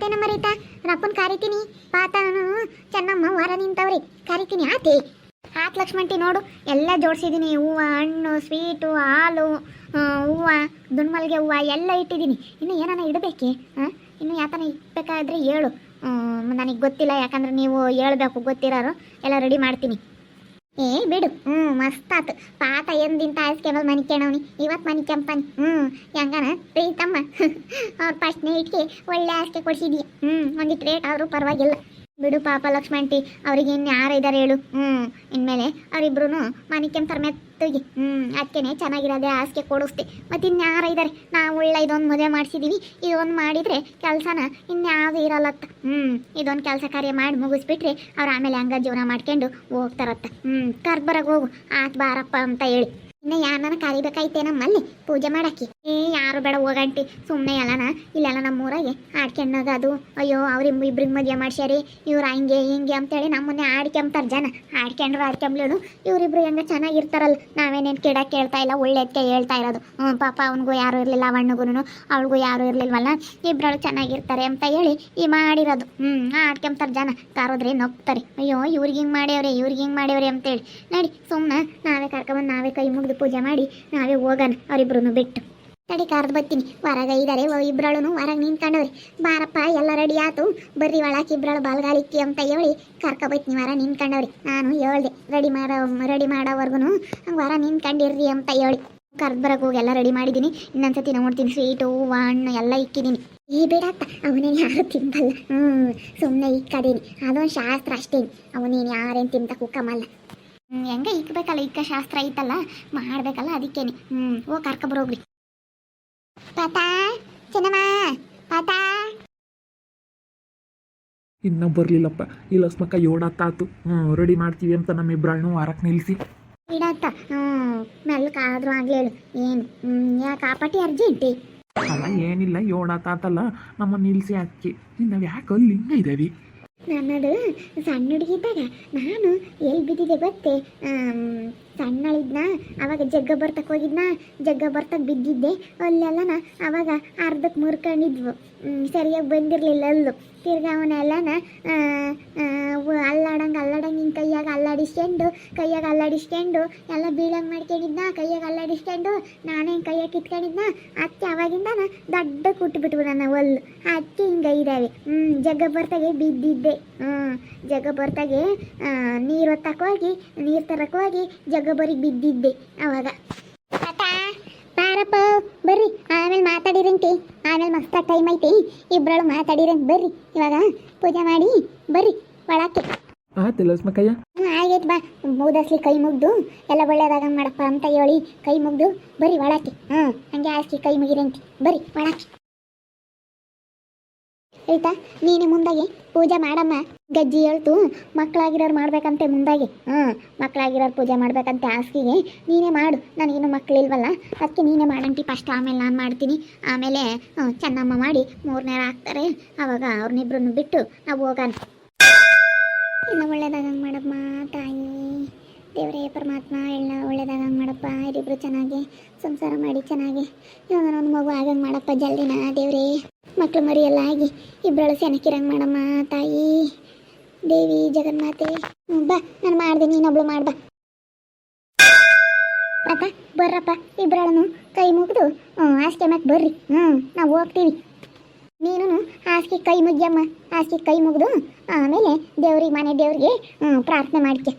ಏನಮ್ಮ ರೀತಾ ರಪ್ಪನ್ ಕರಿತೀನಿ ಪಾತಾನು ಚೆನ್ನಮ್ಮ ಹೊರ ನಿಂತವ್ರಿ ಕರಿತೀನಿ ಆತಿ ಆತ್ ಲಕ್ಷ್ಮಂಟಿ ನೋಡು ಎಲ್ಲ ಜೋಡಿಸಿದ್ದೀನಿ ಹೂವು ಹಣ್ಣು ಸ್ವೀಟು ಹಾಲು ಹೂವು ದುಣ್ಮಲ್ಗೆ ಹೂವು ಎಲ್ಲ ಇಟ್ಟಿದ್ದೀನಿ ಇನ್ನು ಏನಾನ ಇಡಬೇಕೆ ಹಾಂ ಇನ್ನು ಯಾತನ ಇಡಬೇಕಾದ್ರೆ ಹೇಳು ನನಗೆ ಗೊತ್ತಿಲ್ಲ ಯಾಕಂದ್ರೆ ನೀವು ಹೇಳ್ಬೇಕು ಗೊತ್ತಿರೋರು ಎಲ್ಲ ರೆಡಿ ಮಾಡ್ತೀನಿ ಏ ಬಿಡು ಮಸ್ತ್ ಆತು ಪಾತ ಎಂದಿಂತ ಆಯ್ಸ್ಕೆಬಲ್ ಮನಿ ಕೇಳವ್ನಿ ಇವತ್ತು ಮನಿ ಕೆಂಪನಿ ಹೆಂಗನ ಪ್ರೀತಮ್ಮ ಅವ್ರ ಫಸ್ಟ್ ನೈಟ್ಗೆ ಒಳ್ಳೆ ಆಸ್ಕೆ ಕೊಡ್ಸಿದ್ಯ ಒಂದಿಟ್ಟು ರೇಟ್ ಆದರೂ ಪರವಾಗಿಲ್ಲ ಬಿಡು ಪಾಪ ಲಕ್ಷ್ಮಂಟಿ ಅವ್ರಿಗೆ ಇನ್ನು ಯಾರು ಇದ್ದಾರೆ ಹೇಳು ಇನ್ಮೇಲೆ ಅವರಿಬ್ರು ಮನಿ ಕೆಂಪರ್ ಮೆತ್ತಗೆ ಅದಕ್ಕೇನೆ ಚೆನ್ನಾಗಿರೋದೇ ಆಸ್ಕೆ ಕೊಡಿಸ್ತೆ ಮತ್ತು ಇನ್ಯಾರ ಇದ್ದಾರೆ ನಾವು ಒಳ್ಳೆ ಇದೊಂದು ಮದುವೆ ಮಾಡಿಸಿದ್ದೀವಿ ಇದೊಂದು ಮಾಡಿದರೆ ಕೆಲಸನ ಇನ್ಯಾವುದು ಇರಲ್ಲತ್ತ ಇದೊಂದು ಕೆಲಸ ಕಾರ್ಯ ಮಾಡಿ ಮುಗಿಸ್ಬಿಟ್ರೆ ಅವ್ರು ಆಮೇಲೆ ಹಂಗ ಜೀವನ ಮಾಡ್ಕೊಂಡು ಹೋಗ್ತಾರತ್ತ ಕರ್ಬರಾಗ ಹೋಗು ಆತ್ ಬಾರಪ್ಪ ಅಂತ ಹೇಳಿ ಇನ್ನು ಯಾರನ್ನ ಕರಿಬೇಕಾಯ್ತೆ ನಮ್ಮಲ್ಲಿ ಪೂಜೆ ಮಾಡಕ್ಕೆ ಯಾರು ಬೇಡ ಹೋಗಂಟಿ ಸುಮ್ಮನೆ ಎಲ್ಲನ ಇಲ್ಲೆಲ್ಲ ನಮ್ಮೂರಾಗೆ ಆಡ್ಕೊಂಡಾಗ ಅದು ಅಯ್ಯೋ ಅವ್ರು ಇಬ್ರಿಗೆ ಮದುವೆ ಮಾಡ್ಸ್ಯಾರಿ ಇವ್ರು ಹಂಗೆ ಹಿಂಗೆ ಅಂತೇಳಿ ನಮ್ಮನ್ನೇ ಆಡ್ಕೊಂಬ್ತಾರೆ ಜನ ಆಡ್ಕೊಂಡ್ರು ಆಡ್ಕೊಂಬ್ಲೇನು ಇವರಿಬ್ರು ಹೆಂಗೆ ಚೆನ್ನಾಗಿರ್ತಾರಲ್ಲ ನಾವೇನೇನು ಕೆಡಕ್ಕೆ ಕೇಳ್ತಾ ಇಲ್ಲ ಒಳ್ಳೆದಕ್ಕೆ ಹೇಳ್ತಾ ಇರೋದು ಪಾಪ ಅವನಿಗೂ ಯಾರು ಇರಲಿಲ್ಲ ಅವಣ್ಣಗೂ ಅವಳಿಗೂ ಯಾರು ಇರಲಿಲ್ವಲ್ಲ ಇಬ್ಬರು ಚೆನ್ನಾಗಿರ್ತಾರೆ ಅಂತ ಹೇಳಿ ಈ ಮಾಡಿರೋದು ಆಡ್ಕೊಂಬ್ತಾರೆ ಜನ ಕರೋದ್ರೆ ನಗ್ತಾರೆ ಅಯ್ಯೋ ಇವ್ರಿಗೆ ಹಿಂಗೆ ಮಾಡ್ಯವ್ರೆ ಅಂತೇಳಿ ನೋಡಿ ಸುಮ್ಮನೆ ನಾವೇ ಕರ್ಕೊಂಬಂದು ನಾವೇ ಕೈ ಮುಗಿದು ಪೂಜೆ ಮಾಡಿ ನಾವೇ ಹೋಗೋಣ ಅವರಿಬ್ರು ಬಿಟ್ಟು ತಡಿ ಕರೆದು ಬರ್ತೀನಿ ಹೊರಗೆ ಇದ್ದಾರೆ ಇಬ್ರಳು ಹೊರಗೆ ನಿಂತ್ಕೊಂಡವ್ರಿ ಬಾರಪ್ಪ ಎಲ್ಲ ರೆಡಿ ಆಯ್ತು ಬರ್ರಿ ಒಳಕ್ಕೆ ಇಬ್ರಳು ಬಲ್ಗಾಲಿಕ್ಕಿ ಅಂತ ಹೇಳಿ ಕರ್ಕೊಬೈತೀನಿ ಹೊರ ನಿಂತ್ಕೊಂಡವ್ರಿ ನಾನು ಹೇಳ್ದೆ ರೆಡಿ ಮಾಡೋವರೆಗೂ ಹಂಗೆ ಹೊರ ನಿಂತ್ಕೊಂಡಿರ್ರಿ ಅಂತ ಹೇಳಿ ಕರೆದು ಬರೋಕೆ ಹೋಗಿ ಎಲ್ಲ ರೆಡಿ ಮಾಡಿದ್ದೀನಿ ಇನ್ನೊಂದ್ಸತಿ ನೋಡ್ತೀನಿ ಸ್ವೀಟು ಹೂವು ಹಣ್ಣು ಎಲ್ಲ ಇಕ್ಕಿದ್ದೀನಿ ಬೇಡಪ್ಪ ಅವನೇನು ಯಾರು ತಿಂಬಲ್ಲ ಸುಮ್ಮನೆ ಇಕ್ಕದೇನಿ ಅದೊಂದು ಶಾಸ್ತ್ರ ಅಷ್ಟೇನು ಅವನೇನು ಯಾರೇನು ತಿಂತ ಕುಕ್ಕಮಲ್ಲ ಹೆಂಗೆ ಇಕ್ಬೇಕಲ್ಲ ಇಕ್ಕ ಶಾಸ್ತ್ರ ಐತಲ್ಲ ಮಾಡ್ಬೇಕಲ್ಲ ಅದಕ್ಕೇನೆ ಹೋಗಿ ಕರ್ಕೊಬರೋಗ್ರಿ ಪಾತಾ ಚೆನ್ನಮ್ಮ ಪಾತಾ ಇನ್ನೂ ಬರಲಿಲ್ಲಪ್ಪ ಈ ಲಸ್ಮಕ್ಕ ಏಳತ್ತಾತು ರೆಡಿ ಮಾಡ್ತೀವಿ ಅಂತ ನಮ್ಮಿಬ್ಬರನ್ನು ವಾರಕ್ಕೆ ನಿಲ್ಲಿಸಿ ಇಡತ್ತ ಮೆಲ್ಕಾದ್ರೂ ಆಗ್ಲೇಳು ಏನು ಯಾಕೆ ಆಪಾಟಿ ಅರ್ಜೆಂಟಿ ಅಲ್ಲ ಏನಿಲ್ಲ ಏಳತ್ತಾತಲ್ಲ ನಮ್ಮ ನಿಲ್ಲಿಸಿ ಅಕ್ಕಿ ನಾವು ಯಾಕೆ ಅಲ್ಲಿ ಹಿಂಗೆ ಇದ್ದೇವೆ ನನ್ನದು ಸಣ್ಣ ಹುಡುಗಿದ್ದಾಗ ನಾನು ಎಲ್ಲಿ ಬಿದ್ದಿದ್ದೆ ಗೊತ್ತೇ ಸಣ್ಣಳಿದ್ನ ಅವಾಗ ಜಗ್ಗ ಬರ್ತಕ್ಕೆ ಹೋಗಿದ್ನ ಜಗ್ಗ ಬರ್ತಕ್ಕೆ ಬಿದ್ದಿದ್ದೆ ಅಲ್ಲೆಲ್ಲನ ಅವಾಗ ಅರ್ಧಕ್ಕೆ ಮುರ್ಕೊಂಡಿದ್ವು ಸರಿಯಾಗಿ ಬಂದಿರಲಿಲ್ಲ ಅಲ್ಲೂ ತಿರ್ಗಿ ಅವನೆಲ್ಲನ ಅಲ್ಲಾಡಂಗೆ ಹಿಂಗೆ ಕೈಯಾಗ ಅಲ್ಲಾಡಿಸ್ಕೊಂಡು ಎಲ್ಲ ಬೀಳಂಗೆ ಮಾಡ್ಕೊಂಡಿದ್ನ ಕೈಯಾಗ ಅಲ್ಲಾಡಿಸ್ಕೊಂಡು ನಾನೇ ಕೈಯಾಗ ಕಿತ್ಕೊಂಡಿದ್ನ ಅತ್ತೆ ಅವಾಗಿಂದನ ದೊಡ್ಡ ಕುಟ್ಬಿಟ್ವು ನನ್ನ ಒಲ್ಲು ಅತ್ತೆ ಹಿಂಗೆ ಇದ್ದಾವೆ ಜಗ್ಗ ಬರ್ತಾಗೆ ಬಿದ್ದಿದ್ದೆ ಜಗ್ಗ ಬರ್ತಾಗೆ ನೀರು ಹೊತ್ತಕ್ಕೆ ಹೋಗಿ ನೀರು ತರಕ್ಕೆ ಹೋಗಿ ಜಗ್ಗಬರಿಗೆ ಬಿದ್ದಿದ್ದೆ ಅವಾಗ ಬಾರಪ್ಪ ಬರ್ರಿ ಆಮೇಲೆ ಮಾತಾಡಿರಂತಿ ಆಮೇಲೆ ಮಸ್ತ ಟೈಮ್ ಐತಿ ಇಬ್ಬರಳು ಮಾತಾಡಿರಂತ ಬರ್ರಿ ಇವಾಗ ಪೂಜೆ ಮಾಡಿ ಬರ್ರಿ ಒಳಕ್ಕೆ ಆಯ್ತು ಲಸ್ಮಕ್ಕಯ್ಯ ಆಗೈತೆ ಬಾ ಮುದಸ್ಲಿ ಕೈ ಮುಗ್ದು ಎಲ್ಲ ಒಳ್ಳೇದಾಗ ಮಾಡಪ್ಪ ಅಂತ ಹೇಳಿ ಕೈ ಮುಗ್ದು ಬರ್ರಿ ಒಳಕ್ಕೆ ಹಂಗೆ ಆಸ್ತಿ ಕೈ ಮುಗಿರಂತಿ ಬರ್ರಿ ಒಳಕ್ಕೆ ಆಯ್ತಾ ನೀನು ಮುಂದಾಗೆ ಪೂಜೆ ಮಾಡಮ್ಮ ಗಜ್ಜಿ ಹೇಳ್ತು ಮಕ್ಕಳಾಗಿರೋರು ಮಾಡ್ಬೇಕಂತೆ ಮುಂದಾಗೆ ಮಕ್ಕಳಾಗಿರೋರು ಪೂಜೆ ಮಾಡ್ಬೇಕಂತೆ ಆಸ್ತಿಗೆ ನೀನೇ ಮಾಡು ನನಗಿನ್ನೂ ಮಕ್ಕಳಿಲ್ವಲ್ಲ ಅದಕ್ಕೆ ನೀನೇ ಮಾಡಂಟಿ ಫಸ್ಟ್ ಆಮೇಲೆ ನಾನು ಮಾಡ್ತೀನಿ ಆಮೇಲೆ ಚೆನ್ನಮ್ಮ ಮಾಡಿ ಮೂರನೇರು ಹಾಕ್ತಾರೆ ಆವಾಗ ಅವ್ರನ್ನಿಬ್ರನ್ನು ಬಿಟ್ಟು ನಾವು ಹೋಗೋಣ ಎಲ್ಲ ಒಳ್ಳೇದಾಗಂಗೆ ಮಾಡಮ್ಮ ತಾಯಿ ದೇವರೇ ಪರಮಾತ್ಮ ಎಲ್ಲ ಒಳ್ಳೇದಾಗಂಗೆ ಮಾಡಪ್ಪ ಇವರಿಬ್ರು ಚೆನ್ನಾಗಿ ಸಂಸಾರ ಮಾಡಿ ಚೆನ್ನಾಗಿ ಇವಾಗ ಒಂದು ಮಗು ಆಗಂಗೆ ಮಾಡಪ್ಪ ಜಲ್ದಿನ ದೇವರೇ ಮಕ್ಕಳು ಮರಿ ಎಲ್ಲ ಆಗಿ ಇಬ್ಬರಳು ಸೆನಕಿರಂಗೆ ಮಾಡಮ್ಮ ತಾಯಿ ದೇವಿ ಜಗನ್ಮಾತೆ ಬಾ ನಾನು ಮಾಡಿದೆ ನೀನೊಬ್ಳು ಮಾಡ್ಬಾ ಅಪ್ಪ ಬರ್ರಪ್ಪ ಇಬ್ಬರಳನು ಕೈ ಮುಗಿದು ಹಾಸಿಗೆ ಮತ್ತೆ ಬರ್ರಿ ನಾವು ಹೋಗ್ತೀವಿ ನೀನು ಹಾಸಿಗೆ ಕೈ ಮುಗ್ಯಮ್ಮ ಹಾಸಿಗೆ ಕೈ ಮುಗಿದು ಆಮೇಲೆ ದೇವ್ರಿಗೆ ಮನೆ ದೇವ್ರಿಗೆ ಪ್ರಾರ್ಥನೆ ಮಾಡ್ಕೆ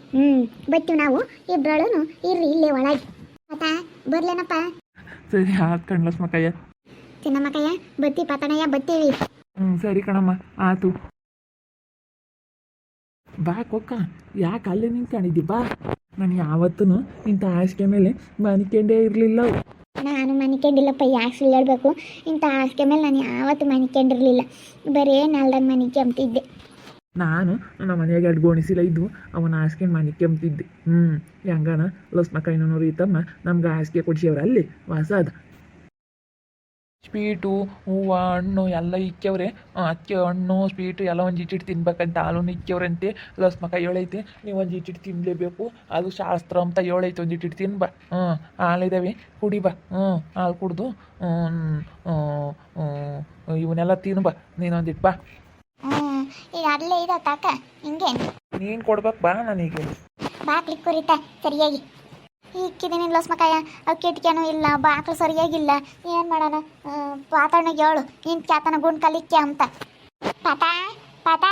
ಬರ್ತೀವಿ ನಾವು ಇಬ್ಬರಳನು ಇರ್ರಿ ಇಲ್ಲೇ ಒಳಗೆ ಅಪ್ಪ ಬರ್ಲೇನಪ್ಪ ಸರಿ ಆತ್ ಕಣ್ ಲಸ್ಮಕ್ಕಯ್ಯ ಚಿನ್ನಮ್ಮಕ್ಕಯ್ಯ ಬತ್ತಿ ಪತಣಯ್ಯ ಬರ್ತೀವಿ ಸರಿ ಕಣಮ್ಮ ಆತು ಬಾ ಕೊಕ್ಕ ಯಾಕೆ ಅಲ್ಲೇ ನಿಂತ್ಕೊಂಡಿದ್ದಿ ಬಾ ನಾನು ಯಾವತ್ತೂ ಇಂಥ ಹಾಸಿಗೆ ಮೇಲೆ ಮನಿಕೊಂಡೇ ಇರಲಿಲ್ಲ ನಾನು ಮನಿಕೊಂಡಿಲ್ಲಪ್ಪ ಯಾಕೆ ಸುಳ್ಳು ಹೇಳ್ಬೇಕು ಇಂಥ ಹಾಸಿಗೆ ಮೇಲೆ ನಾನು ಯಾವತ್ತೂ ಮನಿಕೊಂಡಿರಲಿಲ್ಲ ಬರೀ ನೆಲ್ದಾಗ ಮನಿಕೊಂಬ್ತಿದ್ದೆ ನಾನು ನಮ್ಮ ಮನೆಯಾಗ ಎರಡು ಗೋಣಿಸಿಲ್ಲ ಇದ್ವು ಅವನ ಹಾಸಿಗೆ ಮನಿಕೊಂಬ್ತಿದ್ದೆ ಹೆಂಗನ ಲಸ್ಮಕ್ಕಯ್ಯನವ್ರು ಇತ್ತಮ್ಮ ನಮ್ಗೆ ಹಾಸಿಗೆ ಕೊಡ್ಸ್ಯವ್ರ ಅಲ್ಲಿ ವಾಸ ಅದ ಸ್ವೀಟು ಹೂವು ಹಣ್ಣು ಎಲ್ಲ ಇಕ್ಕವ್ರೆ ಅಕ್ಕಿ ಹಣ್ಣು ಸ್ವೀಟು ಎಲ್ಲ ಒಂದು ಇಟ್ಟಿಟ್ಟು ತಿನ್ಬೇಕಂತ ಹಾಲು ಇಕ್ಕವ್ರಂತೆ ಲಸ್ಮಕ್ಕ ಹೇಳೈತೆ ನೀವು ಒಂದು ಇಟ್ಟಿಟ್ಟು ತಿನ್ನಲೇಬೇಕು ಅದು ಶಾಸ್ತ್ರ ಅಂತ ಹೇಳೈತೆ ಒಂದು ಇಟ್ಟಿಟ್ಟು ತಿನ್ಬಾ ಹಾಲಿದ್ದಾವೆ ಕುಡಿ ಬಾ ಹಾಲು ಕುಡ್ದು ಇವನ್ನೆಲ್ಲ ತಿನ್ನು ಬಾ ನೀನೊಂದಿಟ್ಟು ಬಾ. ಈಗ ಅಲ್ಲೇ ಇದ ತಾಕ ಹಿಂಗೇನು ನೀನು ಕೊಡ್ಬೇಕು ಬಾ ನನಗೆ. ಬಾಕ್ಲಿ ಕುರಿತ ಸರಿಯಾಗಿ ಇಕ್ಕಿದ್ದೀನಿ ಲೋಸ್ಮಕಾಯ ಅವು ಕಿಟ್ಕಿನೂ ಇಲ್ಲ ಬಾಕ್ಲು ಸರಿಯಾಗಿಲ್ಲ ಏನು ಮಾಡೋಣ. ಪಾತಣ್ಣಗೆ ಹೇಳು ನಿನ್ ಕ್ಯಾತನ ಗುಂಡ್ ಕಲಿಕ್ಕೆ ಅಂತ. ಪಾತ ಪಾತ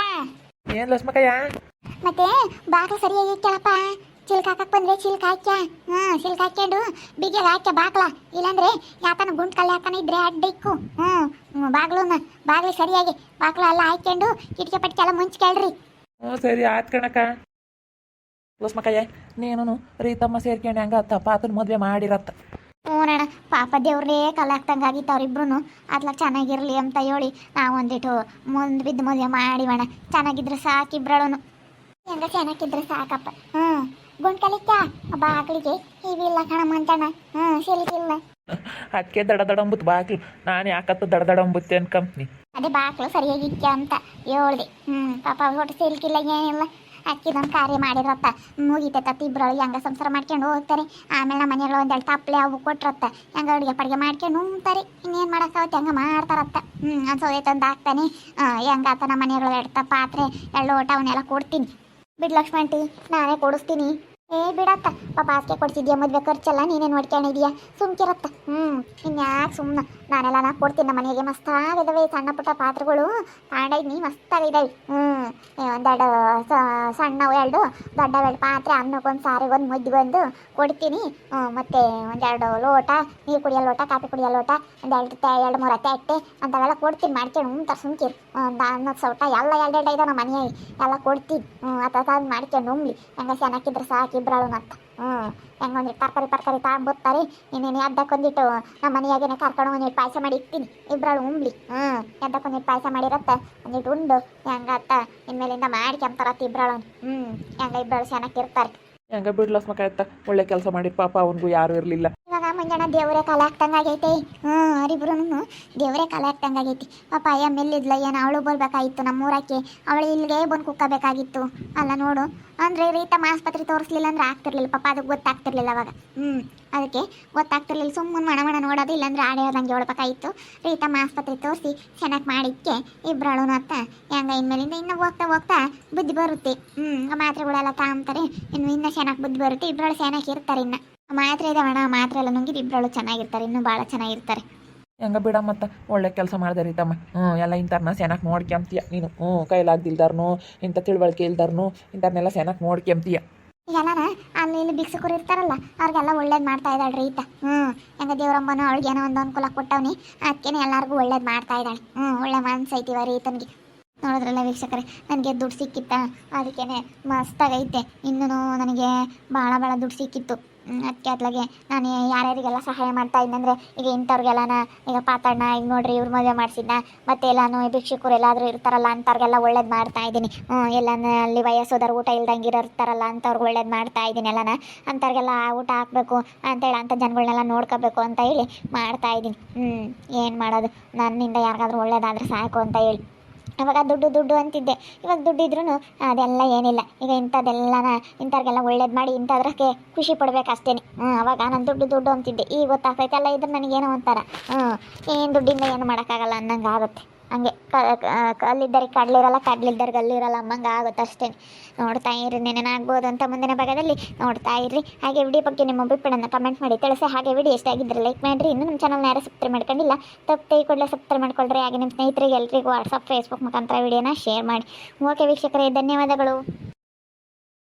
ಏನು ಲಸ್ಮಕ್ಕಯ್ಯ? ಮತ್ತೆ ಬಾಕ್ಲು ಸರಿಯಾಗಿ ಇಕ್ಕಳಪ್ಪ. ಚಿಲ್ಕ ಹಾಕಕ್ ಬಂದ್ರೆ ಚಿಲ್ಕ ಹಾಕ್ಯ. ಚಿಲ್ಕ ಹಾಕ್ಯಂಡು ಬಿಗಿಯಲ್ಲ ಹಾಕ್ಯ ಬಾಕ್ಲ. ಇಲ್ಲಾಂದ್ರೆ ಯಾತನ ಗುಂಡ್ ಕಲ್ಲಿ ಹಾಕನ ಇದ್ರೆ ಅಡ್ಡ ಇಕ್ಕು. ಬಾಗ್ಲಿ ಸರಿಯಾಗಿ ಬಾಕ್ಲ ಎಲ್ಲ ಹಾಕ್ಯಂಡು ಕಿಟಕಿ ಪಟ್ಕೆ ಎಲ್ಲ ಮುಂಚ್ಕೇಳ್ರಿ. ಸರಿ ಆಯ್ತು ಕಣಕ್ಕ. ಲಸ್ಮಕ್ಕಯ್ಯ ನೀನು ರೀತಮ್ಮ ಸೇರ್ಕೊಂಡು ಹಂಗ ಪಾತನ ಮದುವೆ ಮಾಡಿರತ್ತ. ಹ್ಞೂನಣ್ಣ ಪಾಪ ದೇವ್ರೇ ಕಲಾಕ್ತಂಗೆ ಆಗಿತ್ತು ಅವ್ರಿಬ್ರು. ಅದ್ಲ ಚೆನ್ನಾಗಿರ್ಲಿ ಅಂತ ಹೇಳಿ ನಾವು ಒಂದಿಟ್ಟು ಮುಂದೆ ಬಿದ್ದು ಮದುವೆ ಮಾಡಿವಣ್ಣ. ಚೆನ್ನಾಗಿದ್ರೆ ಸಾಕಿಬ್ರಳನು ಹೆಂಗ ಚೆನ್ನಾಗಿದ್ರೆ ಸಾಕಪ್ಪ. ಗುಂಡ್ ಕಲಿಕ್ಕ ಬಾಗಿಲಿಗೆ ಇವಿಲ್ಲ ಕಣ ಮಂಚಣ್ಣ. ಸಿಲ್ಕಿಲ್ಲ ಅದಕ್ಕೆ ದಡ ದಡಂಬುತ್ತು ಬಾಕ್ಲು. ನಾನು ಯಾಕತ್ತು ದಡ ದಡಂಬುತ್ತೆ ಅನ್ಕಂಪ್ನಿ. ಅದೇ ಬಾಕ್ಲು ಸರಿಯಾಗಿ ಇಕ್ಕ ಅಂತ ಹೇಳ್ದೆ. ಪಾಪ ಹೊಟ್ಟೆ ಸಿಲ್ಕಿಲ್ಲ ಏನಿಲ್ಲ. ಅಕ್ಕಿದೊಂದು ಕಾರ್ಯ ಮಾಡಿರತ್ತ ಮುಗಿತೈತತ್ತ. ಇಬ್ರೊಳಗೆ ಹೆಂಗ ಸಂಸಾರ ಮಾಡ್ಕೊಂಡು ಹೋಗ್ತಾರೆ. ಆಮೇಲೆ ನಮ್ಮ ಮನೆಗಳು ಒಂದೆರಡು ತಪ್ಪಲೆ ಅವು ಕೊಟ್ರತ್ತ. ಹೆಂಗ ಅಡುಗೆ ಪಡಿಗೆ ಮಾಡ್ಕೊಂಡು ಉಣ್ತಾರೆ. ಇನ್ನೇನು ಮಾಡೋಕ್ಕಾಗತ್ತೆ ಹೆಂಗೆ ಮಾಡ್ತಾರತ್ತ. ಅನ್ಸೋದೈತೆ ತಂದು ಹಾಕ್ತಾನೆ. ಹೆಂಗಾತ ನಮ್ಮ ಮನೆಗಳು ಎಡ್ತ ಪಾತ್ರೆ ಎಳ್ಳು ಓಟ ಅವನ್ನೆಲ್ಲ ಕೊಡ್ತೀನಿ. ಬಿಡ್ ಲಕ್ಷ್ಮಂಟಿ ನಾನೇ ಕೊಡಿಸ್ತೀನಿ. ಬಿಡತ್ತ ಪಾಪ ಆಸ್ಕೆ ಕೊಡ್ಸಿದ್ಯಾ ಮದುವೆ ಖರ್ಚೆಲ್ಲ ನೀನೇ ನೋಡ್ಕೊಂಡಿದ್ಯಾ ಸುಮ್ಕಿರತ್ತ. ಇನ್ಯಾಕೆ ಸುಮ್ಮನೆ ನಾನೆಲ್ಲ ಕೊಡ್ತೀನಿ. ನಮ್ಮ ಮನೆಗೆ ಮಸ್ತಾಗಿದ್ದಾವೆ ಸಣ್ಣ ಪುಟ್ಟ ಪಾತ್ರೆಗಳು ತಾಂಡೈದ್ನಿ ಮಸ್ತಾಗಿದ್ದಾವೆ. ಒಂದೆರಡು ಸಣ್ಣವು ಎರಡು ದೊಡ್ಡವೆರಡು ಪಾತ್ರೆ ಅನ್ನಕ್ಕೊಂದು ಸಾರಿಗೊಂದು ಮುದ್ದಿಗೊಂದು ಕೊಡ್ತೀನಿ. ಮತ್ತು ಒಂದೆರಡು ಲೋಟ ನೀರು ಕುಡಿಯೋ ಲೋಟ ಕಾಫಿ ಕುಡಿಯೋ ಲೋಟ ಎರಡು ಮೂರು ತಟ್ಟೆ ಅಂಥವೆಲ್ಲ ಕೊಡ್ತೀನಿ. ಮಾಡ್ಕೊಂಡು ಉಣ್ತಾರೆ ಸುಮ್ಕಿರು. ಒಂದು ಅನ್ನದ ಸೌಟ ಎಲ್ಲ ಎರಡೆರಡು ಇದಾವೆ ನಮ್ಮ ಮನೆ ಎಲ್ಲ ಕೊಡ್ತೀನಿ. ತಂದು ಮಾಡ್ಕೊಂಡು ಉಮ್ಲಿ ಹೆಂಗ ಚೆನ್ನಾಗಿದ್ರೆ ಸಾಕು ಇಬ್ರಳು ಅಂತ. ಹೆಂಗೊಂದಿಟ್ಟು ತರಕಾರಿ ತಗೊಂಬತ್ತಾರೆ. ಇನ್ನೇನು ಎದ್ದಕ್ಕೊಂದಿಟ್ಟು ನಮ್ಮ ಮನೆಯಾಗೇನೆ ಕರ್ಕೊಂಡು ಒಂದಿಟ್ಟು ಪಾಯಸ ಮಾಡಿ ಇಕ್ತೀನಿ. ಇಬ್ರಳು ಉಂಬ್ಲಿ. ಎದ್ದಕ್ಕೊಂದಿಟ್ಟು ಪಾಯಸ ಮಾಡಿರತ್ತ ಒಂದಿಟ್ಟು ಉಂಡು ಹೆಂಗತ್ತ ಇನ್ಮೇಲಿಂದ ಮಾಡ್ಕೊಂತಾರತ್ತ ಇಬ್ರಳು. ಹೆಂಗ ಇಬ್ರಳು ಚೆನ್ನಾಗಿರ್ತಾರೆ. ಹೆಂಗ ಬಿಡ್ಲಸ್ಮಕ್ಕ ಒಳ್ಳೆ ಕೆಲಸ ಮಾಡಿ ಪಾಪ ಅವನಿಗೂ ಯಾರು ಇರಲಿಲ್ಲ. ಇವಾಗ ಮುಂಜಾನೆ ದೇವರೇ ಕಾಲ ಹಾಕ್ತಂಗಾಗೈತೆ. ಅವರಿಬ್ರು ದೇವರೇ ಕಾಲ ಹಾಕ್ತಂಗಾಗೈತಿ. ಪಾಪ ಅಯ್ಯ ಮೆಲ್ಲಿದ್ಲ ಏನು ಅವಳು ಬರ್ಬೇಕಾಗಿತ್ತು ನಮ್ಮೂರಕ್ಕೆ. ಅವಳು ಇಲ್ಲಿಗೆ ಬಂದು ಕುಕ್ಕಬೇಕಾಗಿತ್ತು ಅಲ್ಲ ನೋಡು. ಅಂದರೆ ರೀತಮ್ಮ ಆಸ್ಪತ್ರೆ ತೋರಿಸ್ಲಿಲ್ಲ ಅಂದ್ರೆ ಆಗ್ತಿರ್ಲಿಲ್ಲ ಪಾಪ. ಅದಕ್ಕೆ ಗೊತ್ತಾಗ್ತಿರ್ಲಿಲ್ಲ ಅವಾಗ. ಅದಕ್ಕೆ ಗೊತ್ತಾಗ್ತಿರ್ಲಿಲ್ಲ. ಸುಮ್ಮನೆ ಮಣ ನೋಡೋದು ಇಲ್ಲಾಂದ್ರೆ ಆಡೇ ಹೇಳ್ದಂಗೆ ಹೇಳ್ಬೇಕಾಗಿತ್ತು. ರೀತಮ್ಮ ಆಸ್ಪತ್ರೆ ತೋರಿಸಿ ಚೆನ್ನಾಗಿ ಮಾಡಿಕ್ಕೆ ಇಬ್ರಳು ಅತ್ತ. ಹೆಂಗ ಇನ್ಮೇಲಿಂದ ಇನ್ನು ಹೋಗ್ತಾ ಬುದ್ಧಿ ಬರುತ್ತೆ. ಮಾತ್ರೆಗಳೆಲ್ಲ ತಾಂತಾರೆ. ಇನ್ನೂ ಚೆನ್ನಾಗಿ ಬುದ್ಧಿ ಬರುತ್ತೆ. ಇಬ್ರಳು ಚೆನ್ನಾಗಿ ಇರ್ತಾರೆ. ಇನ್ನು ಮಾತ್ರೆ ಇದಾವಣ್ಣ ಮಾತ್ರೆ ಎಲ್ಲ ನುಂಗಿದ್ದು ಇಬ್ರಳು ಚೆನ್ನಾಗಿರ್ತಾರೆ. ಇನ್ನೂ ಭಾಳ ಚೆನ್ನಾಗಿರ್ತಾರೆ. ಹೆಂಗ ಬಿಡ ಮತ್ತು ಒಳ್ಳೆ ಕೆಲಸ ಮಾಡಿದೆ ರೀತಮ್ಮ. ಎಲ್ಲ ಇಂಥವ್ರನ್ನ ಚೆನ್ನಾಗಿ ನೋಡ್ಕೊಂತೀಯ ನೀನು. ಕೈಲಾಗ್ದಿಲ್ದಾರ್ನು ಇಂಥ ತಿಳುವಳಿಕೆ ಇಲ್ದಾರ್ನು ಇಂಥವ್ರನ್ನೆಲ್ಲ ಚೆನ್ನಾಗಿ ನೋಡ್ಕೊಂತೀಯ. ಈಗೆಲ್ಲನ ಅಲ್ಲಿ ಇಲ್ಲಿ ಭಿಕ್ಷುಕರು ಇರ್ತಾರಲ್ಲ ಅವ್ರಿಗೆಲ್ಲ ಒಳ್ಳೇದು ಮಾಡ್ತಾ ಇದ್ದಾಳೆ ರೀತ. ಹೆಂಗ ದೇವರಮ್ಮನ ಅವಳಿಗೆ ಏನೋ ಒಂದು ಅನುಕೂಲ ಕೊಟ್ಟವನಿ. ಅದಕ್ಕೇನೆ ಎಲ್ಲರಿಗೂ ಒಳ್ಳೇದು ಮಾಡ್ತಾ ಇದ್ದಾಳೆ. ಒಳ್ಳೆ ಮನ್ಸು ಐತಿವ ರೀತನಿಗೆ. ನೋಡಿದ್ರಲ್ಲ ವೀಕ್ಷಕರೇ ನನಗೆ ದುಡ್ಡು ಸಿಕ್ಕಿತ್ತ. ಅದಕ್ಕೇನೆ ಮಸ್ತಾಗೈತೆ. ಇನ್ನೂ ನನಗೆ ಭಾಳ ದುಡ್ಡು ಸಿಕ್ಕಿತ್ತು. ಅದಕ್ಕೆ ಅತ್ಲಾಗೆ ನಾನು ಯಾರ್ಯಾರಿಗೆಲ್ಲ ಸಹಾಯ ಮಾಡ್ತಾ ಇದ್ದಂದರೆ ಈಗ ಇಂಥವ್ರಿಗೆಲ್ಲನ ಈಗ ಪಾತಣ್ಣ ಈಗ ನೋಡ್ರಿ ಇವ್ರು ಮದುವೆ ಮಾಡಿಸಿದ್ನ. ಮತ್ತು ಎಲ್ಲಾನು ಭಿಕ್ಷುಕರು ಎಲ್ಲಾದರೂ ಇರ್ತಾರಲ್ಲ ಅಂಥವ್ರಿಗೆಲ್ಲ ಒಳ್ಳೇದು ಮಾಡ್ತಾ ಇದ್ದೀನಿ. ಎಲ್ಲನ ಅಲ್ಲಿ ವಯಸ್ಸೋದವ್ರು ಊಟ ಇಲ್ದಂಗೆ ಇರ್ತಾರಲ್ಲ ಅಂಥವ್ರಿಗೆ ಒಳ್ಳೇದು ಮಾಡ್ತಾ ಇದ್ದೀನಿ. ಎಲ್ಲನ ಅಂಥವ್ರಿಗೆಲ್ಲ ಊಟ ಹಾಕಬೇಕು ಅಂತೇಳಿ ಅಂಥ ಜನಗಳನ್ನೆಲ್ಲ ನೋಡ್ಕೋಬೇಕು ಅಂತ ಹೇಳಿ ಮಾಡ್ತಾ ಇದ್ದೀನಿ. ಏನು ಮಾಡೋದು ನನ್ನಿಂದ ಯಾರಿಗಾದ್ರೂ ಒಳ್ಳೇದಾದ್ರೆ ಸಾಕು ಅಂತ ಹೇಳಿ. ಅವಾಗ ದುಡ್ಡು ಅಂತಿದ್ದೆ. ಇವಾಗ ದುಡ್ಡು ಇದ್ರೂ ಅದೆಲ್ಲ ಏನಿಲ್ಲ. ಈಗ ಇಂಥವ್ರಿಗೆಲ್ಲ ಒಳ್ಳೇದು ಮಾಡಿ ಇಂಥದ್ರಕ್ಕೆ ಖುಷಿ ಪಡ್ಬೇಕು ಅಷ್ಟೇ. ಅವಾಗ ನಾನು ದುಡ್ಡು ಅಂತಿದ್ದೆ. ಈಗ ಗೊತ್ತಾಗ್ತೈತೆ ಎಲ್ಲ ಇದ್ರೆ ನನಗೇನೋ ಒಂಥರ ಏನು ದುಡ್ಡಿಂದ ಏನು ಮಾಡೋಕ್ಕಾಗಲ್ಲ ಅನ್ನಂಗೆ ಆಗುತ್ತೆ. ಹಂಗೆ ಕಲ್ಲಿದ್ದರಿಗೆ ಕಡ್ಲಿರಲ್ಲ ಕಡ್ಲಿದ್ದರಿಗೆ ಅಲ್ಲಿರಲ್ಲ ಅಮ್ಮಂಗೆ ಆಗುತ್ತೆ ಅಷ್ಟೇ. ನೋಡ್ತಾ ಇರಿ ನೆನೆನಾಗ್ಬೋದು ಅಂತ ಮುಂದಿನ ಭಾಗದಲ್ಲಿ ನೋಡ್ತಾ ಇರ್ರಿ. ಹಾಗೆ ವಿಡಿಯೋ ಬಗ್ಗೆ ನಿಮ್ಮ ಅಭಿಪ್ರಾಯನ ಕಮೆಂಟ್ ಮಾಡಿ ತಿಳಿಸಿ. ಹಾಗೆ ವಿಡಿಯೋ ಇಷ್ಟ ಆಗಿದ್ದರೆ ಲೈಕ್ ಮಾಡಿರಿ. ಇನ್ನೂ ನಮ್ಮ ಚಾನಲ್ನ ಯಾರು ಸಬ್ಸ್ಕ್ರೈಬ್ ಮಾಡ್ಕೊಂಡಿಲ್ಲ ತಪ್ಪು ಕೂಡಲೇ ಸಬ್ಸ್ಕ್ರೈಬ್ ಮಾಡ್ಕೊಳ್ರಿ. ಹಾಗೆ ನಿಮ್ಮ ಸ್ನೇಹಿತರಿಗೆ ಎಲ್ರಿಗೂ ವಾಟ್ಸಪ್ ಫೇಸ್ಬುಕ್ ಮುಖಾಂತರ ವಿಡಿಯೋನ ಶೇರ್ ಮಾಡಿ. ಓಕೆ ವೀಕ್ಷಕರೇ ಧನ್ಯವಾದಗಳು.